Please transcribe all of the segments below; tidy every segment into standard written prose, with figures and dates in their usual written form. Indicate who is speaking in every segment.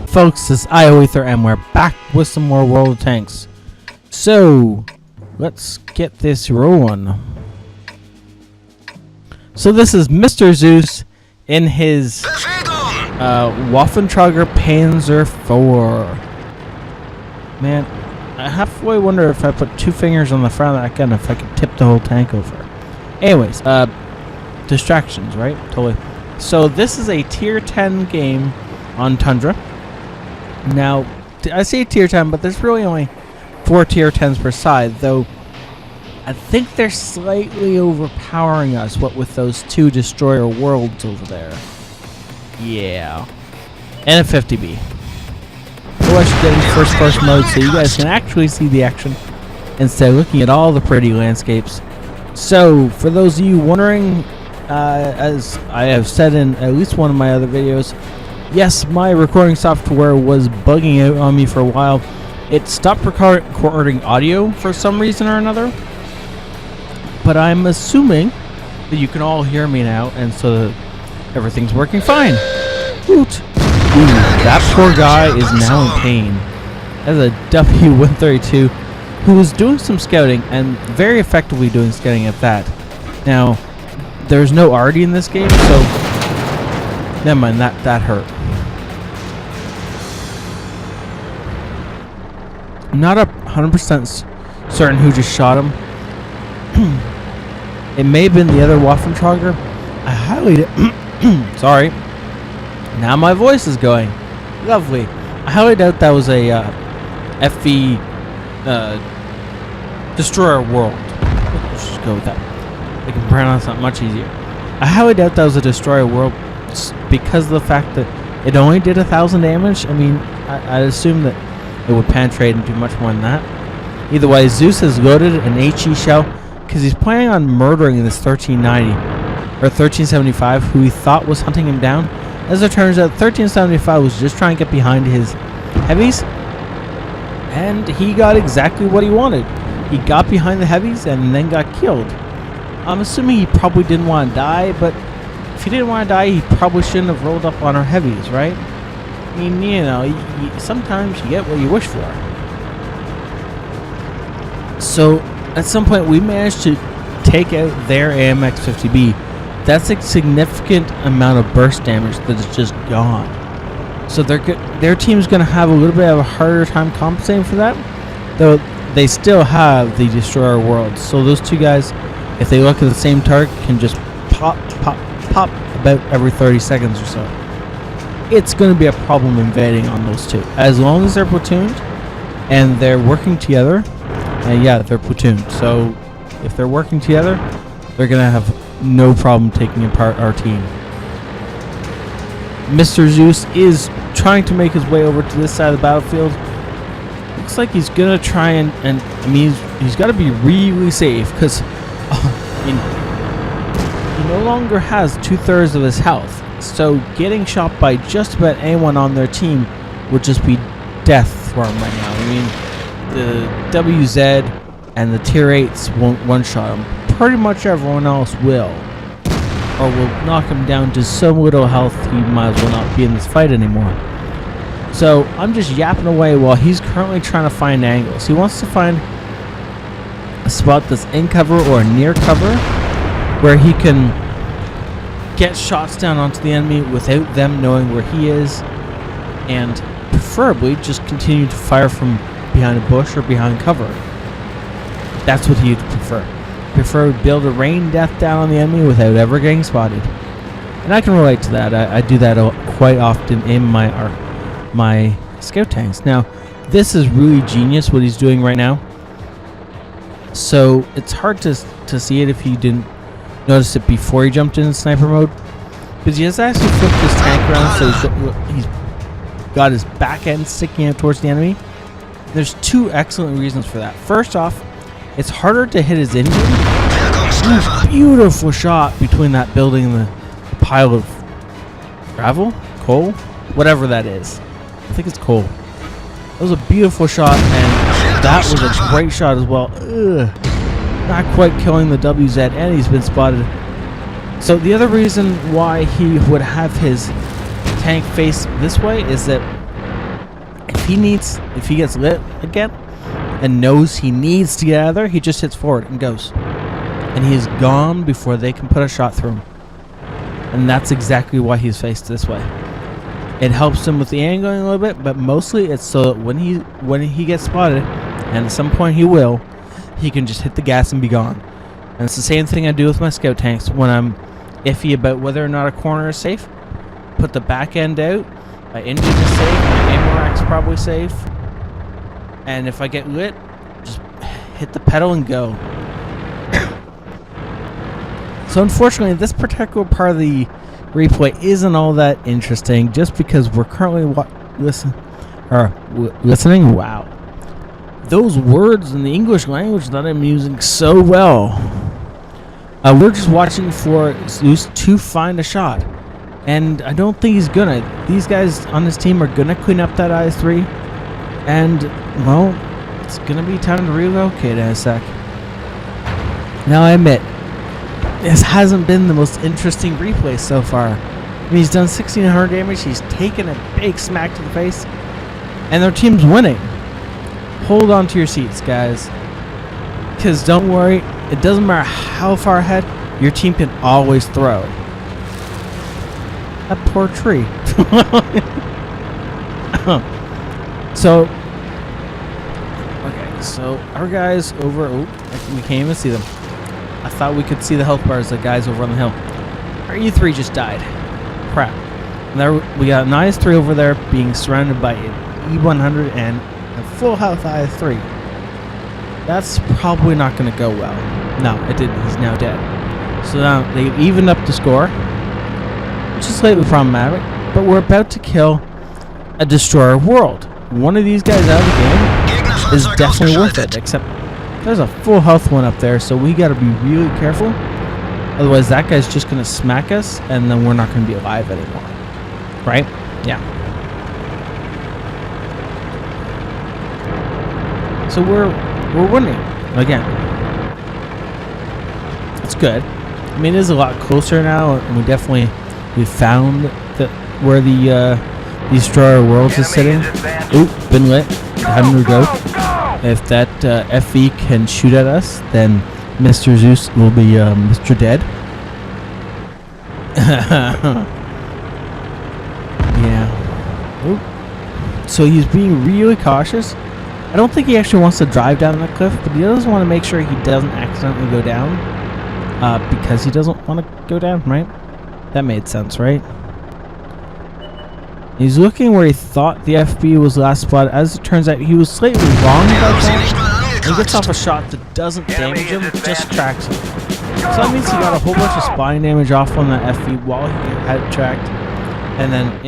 Speaker 1: Folks, this is ioether and we're back with some more World of Tanks. So, let's get this rolling. So this is MrZeus in his Waffentrager Panzer IV. Man, I halfway wonder if I put two fingers on the front of that gun, if I could tip the whole tank over. Anyways, distractions, right? Totally. So this is a tier 10 game on Tundra. Now, I say tier 10, but there's really only 4 tier 10s per side, though I think they're slightly overpowering us, what with those 2 destroyer worlds over there. Yeah. And a 50B. So I should get in first mode so you guys can actually see the action instead of looking at all the pretty landscapes. So, for those of you wondering, as I have said in at least one of my other videos, yes, my recording software was bugging out on me for a while. It stopped recording audio for some reason or another. But I'm assuming that you can all hear me now, and so everything's working fine. Woot! Ooh, that poor guy is now in pain. As a W-132 who was doing some scouting, and very effectively doing scouting at that. Now, there's no Artie in this game, so never mind, that hurt. I'm not 100% certain who just shot him. It may have been the other Waffentrager. I highly sorry. Now my voice is going. Lovely. I highly doubt that was a FV Destroyer World. Let's just go with that. I can pronounce that much easier. I highly doubt that was a Destroyer World because of the fact that it only did 1,000 damage. I mean, I'd assume that it would penetrate and do much more than that. Either way, Zeus has loaded an HE shell because he's planning on murdering this 1390 or 1375 who he thought was hunting him down. As it turns out, 1375 was just trying to get behind his heavies, and he got exactly what he wanted. He got behind the heavies and then got killed. I'm assuming he probably didn't want to die, but if he didn't want to die, he probably shouldn't have rolled up on our heavies, right? I mean, you know, sometimes you get what you wish for. So, at some point, we managed to take out their AMX 50B. That's a significant amount of burst damage that is just gone. So their team's going to have a little bit of a harder time compensating for that, though they still have the Destroyer Worlds. So those two guys, if they look at the same target, can just pop about every 30 seconds or so. It's going to be a problem invading on those two. As long as they're platooned and they're working together, and yeah, they're platooned. So if they're working together, they're going to have no problem taking apart our team. MrZeus is trying to make his way over to this side of the battlefield. Looks like he's going to try and I mean, he's got to be really safe because he no longer has 2/3 of his health. So getting shot by just about anyone on their team would just be death for him right now. I mean, the WZ and the tier 8s won't one-shot him. Pretty much everyone else will. Or will knock him down to so little health he might as well not be in this fight anymore. So I'm just yapping away while he's currently trying to find angles. He wants to find a spot that's in cover or near cover where he can get shots down onto the enemy without them knowing where he is, and preferably just continue to fire from behind a bush or behind cover. That's what he'd prefer. Prefer to be able to rain death down on the enemy without ever getting spotted. And I can relate to that. I do that quite often in my scout tanks. Now, this is really genius what he's doing right now. So it's hard to see it if you didn't notice it before he jumped into sniper mode, because he has actually flipped his tank around so he's got his back end sticking out towards the enemy. There's 2 excellent reasons for that. First off, it's harder to hit his engine. Beautiful shot between that building and the pile of gravel, coal, whatever that is. I think it's coal. That was a beautiful shot, and that was a great shot as well. Ugh. Not quite killing the WZ, and he's been spotted. So the other reason why he would have his tank face this way is that if he gets lit again and knows he needs to get out of there, he just hits forward and goes. And he is gone before they can put a shot through him. And that's exactly why he's faced this way. It helps him with the angling a little bit, but mostly it's so that when he gets spotted, and at some point he will, he can just hit the gas and be gone. And it's the same thing I do with my scout tanks when I'm iffy about whether or not a corner is safe. Put the back end out, my engine is safe, my ammo rack's probably safe, and if I get lit, just hit the pedal and go. So unfortunately, this particular part of the replay isn't all that interesting, just because we're currently listening. Wow, those words in the English language that I'm using so well. We're just watching for Zeus to find a shot, and I don't think he's gonna. These guys on his team are gonna clean up that IS-3, and well, it's gonna be time to relocate in a sec. Now I admit, this hasn't been the most interesting replay so far. I mean, he's done 1,600 damage, he's taken a big smack to the face, and their team's winning. Hold on to your seats, guys. Because don't worry, it doesn't matter how far ahead, your team can always throw. That poor tree. So our guys over... Oh, we can't even see them. I thought we could see the health bars, the guys over on the hill. Our E3 just died. Crap. And there we got an IS-3 over there being surrounded by an E100 and a full health IS-3. That's probably not going to go well. No, it didn't. He's now dead. So now they've evened up the score, which is slightly problematic, but we're about to kill a destroyer world. One of these guys out of the game is definitely worth it, except there's a full health one up there, so we got to be really careful. Otherwise, that guy's just going to smack us, and then we're not going to be alive anymore. Right? Yeah. So we're winning again. It's good. I mean, it is a lot closer now, and we found that where the destroyer worlds is sitting. Oop, been lit. Time to go. If that FV can shoot at us, then MrZeus will be Mr. Dead. Yeah. Oop. So he's being really cautious. I don't think he actually wants to drive down the cliff, but he does want to make sure he doesn't accidentally go down. Because he doesn't want to go down, right? That made sense, right? He's looking where he thought the FB was last spotted. As it turns out, he was slightly wrong about that. He gets off a shot that doesn't damage him, it just tracks him. So that means he got a whole bunch of spine damage off on that FB while he had it tracked. And then,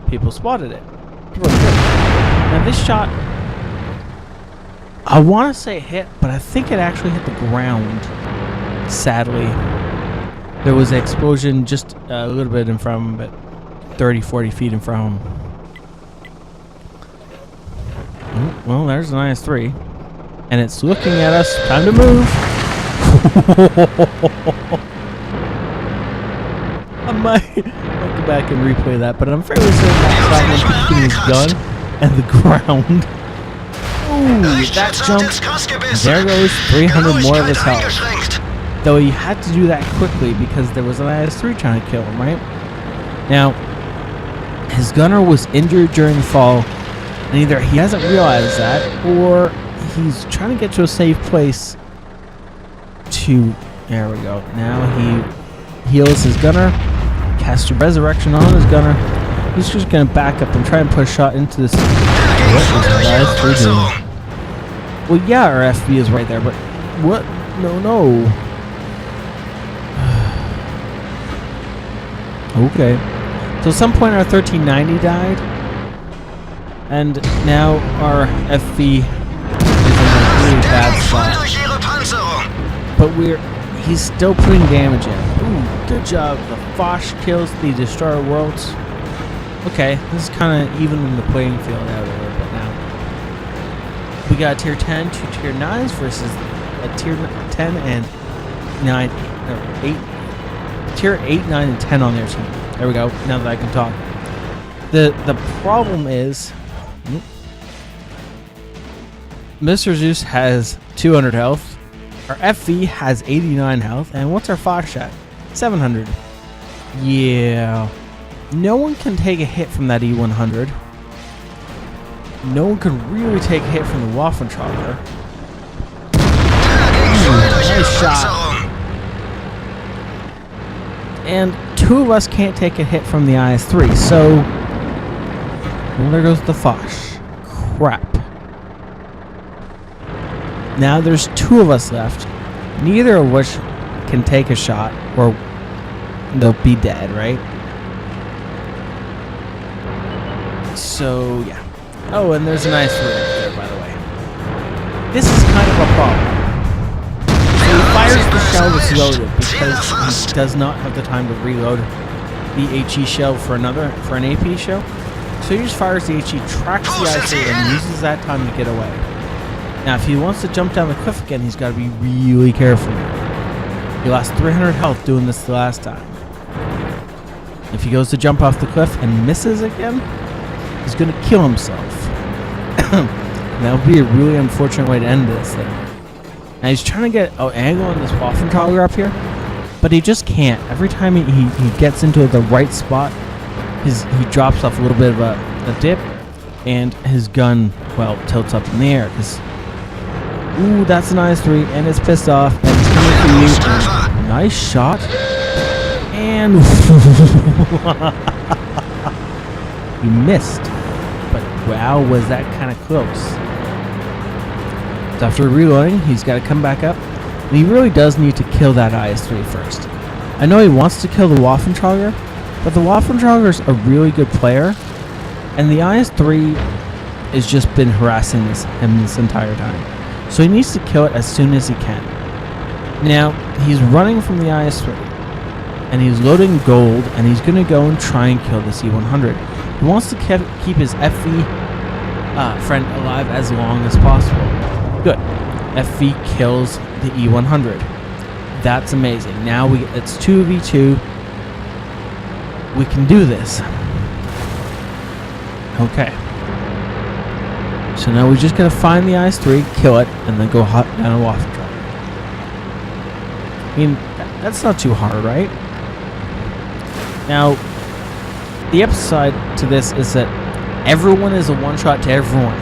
Speaker 1: people spotted it. Now this shot, I want to say hit, but I think it actually hit the ground. Sadly, there was an explosion just a little bit in front of him, but 30-40 feet in front of him. Oh, well, there's an IS-3, and it's looking at us. Time to move. I might go back and replay that, but I'm fairly certain that shot was gun and the ground. Ooh, that jump. There goes 300 more of his health. Though he had to do that quickly because there was an IS-3 trying to kill him, right? Now, his gunner was injured during the fall, and either he hasn't realized that, or he's trying to get to a safe place to... There we go. Now he heals his gunner, casts a resurrection on his gunner. He's just going to back up and try and put a shot into this... What is the IS-3 doing? Well, yeah, our FB is right there, but... What? No. Okay. So at some point our 1390 died, and now our FV is in a really bad spot. But he's still putting damage in. Ooh, good job. The Foch kills the Destroyer Worlds. Okay, this is kind of evening the playing field out a little bit now. We got tier 10 to tier 9s versus a tier 10 and 9, or 8 tier 8, 9, and 10 on their team. There we go. Now that I can talk. The problem is, MrZeus has 200 health. Our FV has 89 health. And what's our Fosh at? 700. Yeah. No one can take a hit from that E100. No one can really take a hit from the Waffentrager. Nice shot. And two of us can't take a hit from the IS-3, so well, there goes the Fosh. Crap. Now there's two of us left, neither of which can take a shot, or they'll be dead, right? So, yeah. Oh, and there's an IS-3 there, by the way. This is kind of a problem. So he fires the shell that's loaded because he does not have the time to reload the HE shell for an AP shell. So he just fires the HE, tracks the IS-3, and uses that time to get away. Now, if he wants to jump down the cliff again, he's got to be really careful. He lost 300 health doing this the last time. If he goes to jump off the cliff and misses again, he's going to kill himself. That would be a really unfortunate way to end this thing. Now he's trying to get an angle on this Waffentrager up here, but he just can't. Every time he gets into the right spot, he drops off a little bit of a dip, and his gun, well, tilts up in the air. Ooh, that's an IS-3, and it's pissed off, and it's coming for you. Nice shot. And he missed. But wow, was that kind of close. So after reloading, he's got to come back up. And he really does need to kill that IS-3 first. I know he wants to kill the Waffentrager, but the Waffentrager's a really good player, and the IS-3 has just been harassing him this entire time. So he needs to kill it as soon as he can. Now, he's running from the IS-3, and he's loading gold, and he's going to go and try and kill the C-100. He wants to keep his FV friend alive as long as possible. Good. FV kills the E100. That's amazing. Now it's 2v2. We can do this. Okay. So now we just gotta find the IS-3, kill it, and then go hot down a Waffentrager. I mean, that's not too hard, right? Now, the upside to this is that everyone is a one-shot to everyone.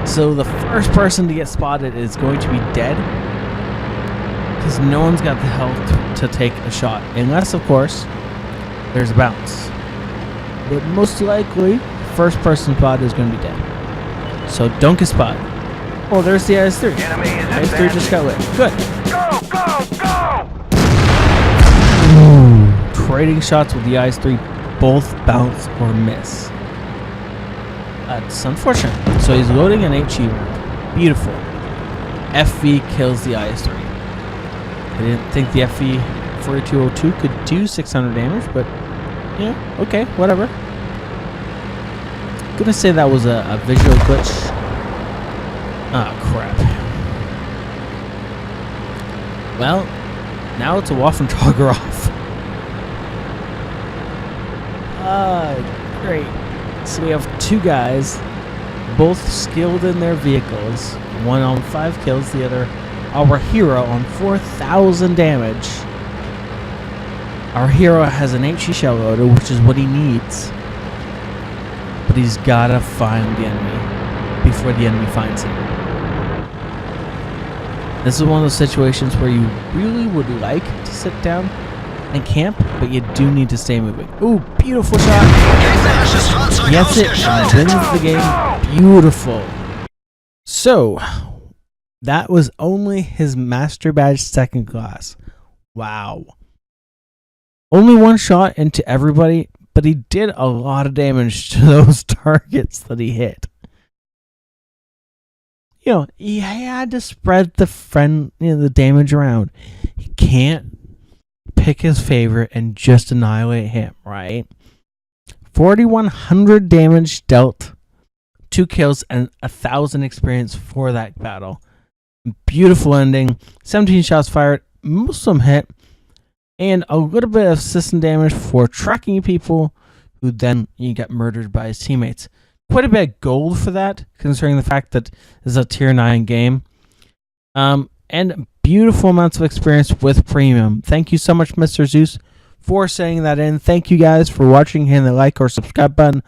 Speaker 1: So the first person to get spotted is going to be dead, because no one's got the health to take a shot, unless, of course, there's a bounce. But most likely, the first person spotted is going to be dead. So don't get spotted. Oh, there's the IS-3. IS-3 just got lit. Good. Ooh, trading shots with the IS-3, both bounce or miss. That's unfortunate. So he's loading an HE round. Beautiful. FV kills the IS-3. I didn't think the FV 4202 could do 600 damage, but yeah, okay, whatever. I'm gonna say that was a visual glitch. Ah, crap. Well, now it's a Waffentrager off. Great. So we have two guys, both skilled in their vehicles. One on 5 kills, the other, our hero, on 4,000 damage. Our hero has an HE shell loader, which is what he needs. But he's gotta find the enemy before the enemy finds him. This is one of those situations where you really would like to sit down and camp, but you do need to stay moving. Ooh, beautiful shot. Gets it and wins the game. Beautiful. So, that was only his Master Badge second class. Wow. Only one shot into everybody, but he did a lot of damage to those targets that he hit. You know, he had to spread the damage around. He can't pick his favorite and just annihilate him, right? 4,100 damage dealt, 2 kills, and 1,000 experience for that battle. Beautiful ending. 17 shots fired, most of them hit. and a little bit of system damage for tracking people who then get murdered by his teammates. Quite a bit of gold for that, considering the fact that this is a tier 9 game. And beautiful amounts of experience with premium. Thank you so much, MrZeus, for saying that in. Thank you guys for watching. Hit the like or subscribe button.